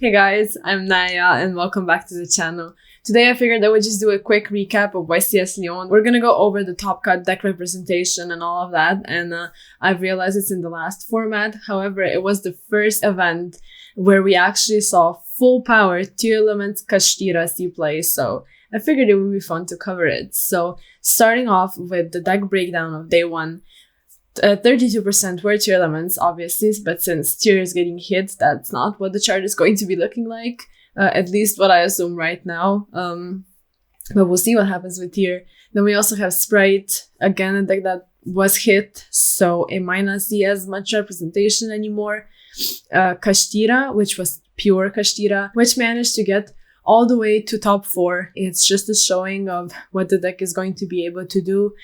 Hey guys, I'm Naya and welcome back to the channel. Today I figured I would just do a quick recap of YCS Lyon. We're gonna go over the top cut deck representation and all of that, and I've realized it's in the last format. However, it was the first event where we actually saw full power Tearlaments Kashtira see play, so I figured it would be fun to cover it. So starting off with the deck breakdown of day one, 32% were Tearlaments, obviously, but since Tear is getting hit, that's not what the chart is going to be looking like. At least what I assume right now. But we'll see what happens with Tear. Then we also have Sprite, again a deck that was hit, so it might not see as much representation anymore. Kashtira, which was pure Kashtira, which managed to get all the way to top 4. It's just a showing of what the deck is going to be able to do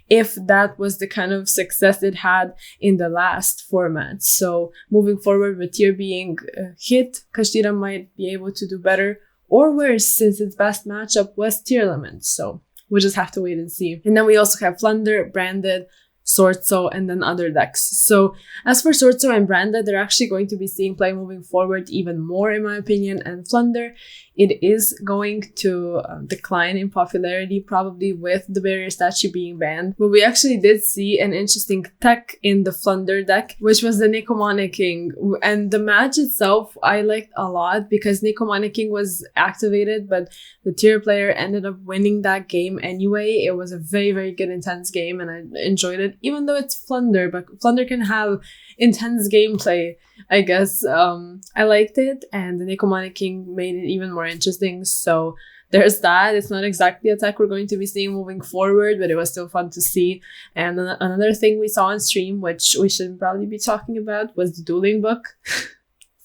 if that was the kind of success it had in the last format. So moving forward with Tear being hit, Kashtira might be able to do better or worse since its best matchup was Tearlaments. So we'll just have to wait and see. And then we also have Flunder, Branded, Sortso, and then other decks. So as for Sortso and Branded, they're actually going to be seeing play moving forward even more in my opinion, and Flunder, it is going to decline in popularity probably with the barrier statue being banned. But we actually did see an interesting tech in the Flunder deck, which was the Necomonic King. And the match itself I liked a lot because Necomonic King was activated, but the Tear player ended up winning that game anyway. It was a very, very good intense game and I enjoyed it, even though it's Flunder, but Flunder can have intense gameplay, I guess. I liked it, and the Necomonic King made it even more interesting, so there's that. It's not exactly a tech we're going to be seeing moving forward, but it was still fun to see. And another thing we saw on stream, which we should probably be talking about, was the dueling book.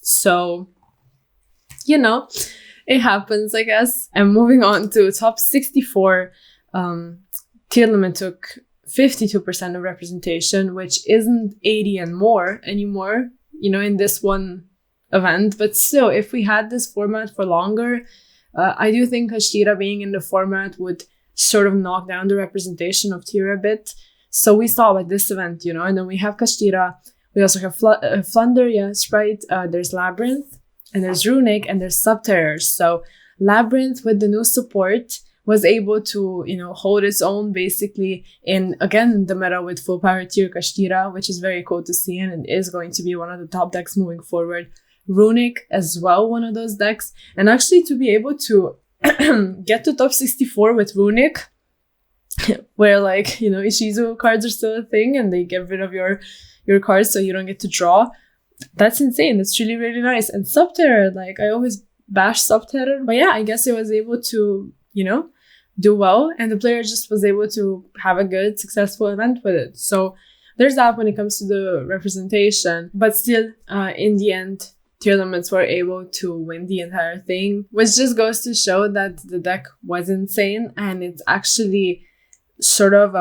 So, you know, it happens, I guess. And moving on to top 64, Tearlament took 52% of representation, which isn't 80 and more anymore, you know, in this one event. But still, if we had this format for longer, I do think Kashtira being in the format would sort of knock down the representation of Tear a bit. So we saw at this event, you know, and then we have Kashtira. We also have Flunder, yeah, Sprite. There's Labyrinth, and there's Runic, and there's Subterrors. So Labyrinth with the new support was able to, you know, hold its own basically in, again, the meta with full power Tear Kashtira, which is very cool to see, and it is going to be one of the top decks moving forward. Runic as well, one of those decks. And actually to be able to get to top 64 with Runic, where like, you know, Ishizu cards are still a thing and they get rid of your cards so you don't get to draw. That's insane. That's really, really nice. And Subterror, like I always bash Subterror, but yeah, I guess it was able to, you know, do well, and the player just was able to have a good, successful event with it. So there's that when it comes to the representation. But still, in the end, Tearlaments were able to win the entire thing, which just goes to show that the deck was insane, and it's actually sort of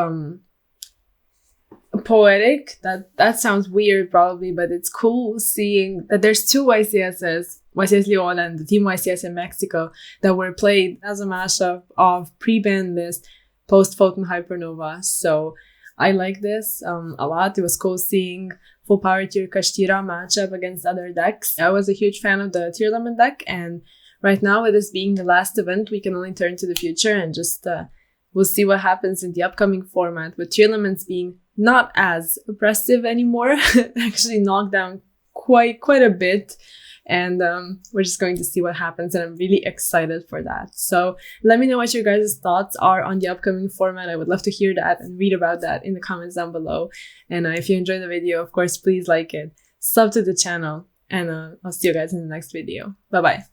poetic. That sounds weird probably, but it's cool seeing that there's two YCSs, YCS Lyon and the Team YCS in Mexico, that were played as a mashup of pre-ban list, post-Photon Hypernova. So I like this a lot. It was cool seeing full power Tear Kashtira matchup against other decks. I was a huge fan of the Tearlament deck, and right now with this being the last event, we can only turn to the future and just we'll see what happens in the upcoming format, with Tearlaments being not as oppressive anymore, actually knocked down quite a bit. And we're just going to see what happens, and I'm really excited for that. So let me know what your guys' thoughts are on the upcoming format. I would love to hear that and read about that in the comments down below. And if you enjoyed the video, of course, please like it, sub to the channel, and I'll see you guys in the next video. Bye bye.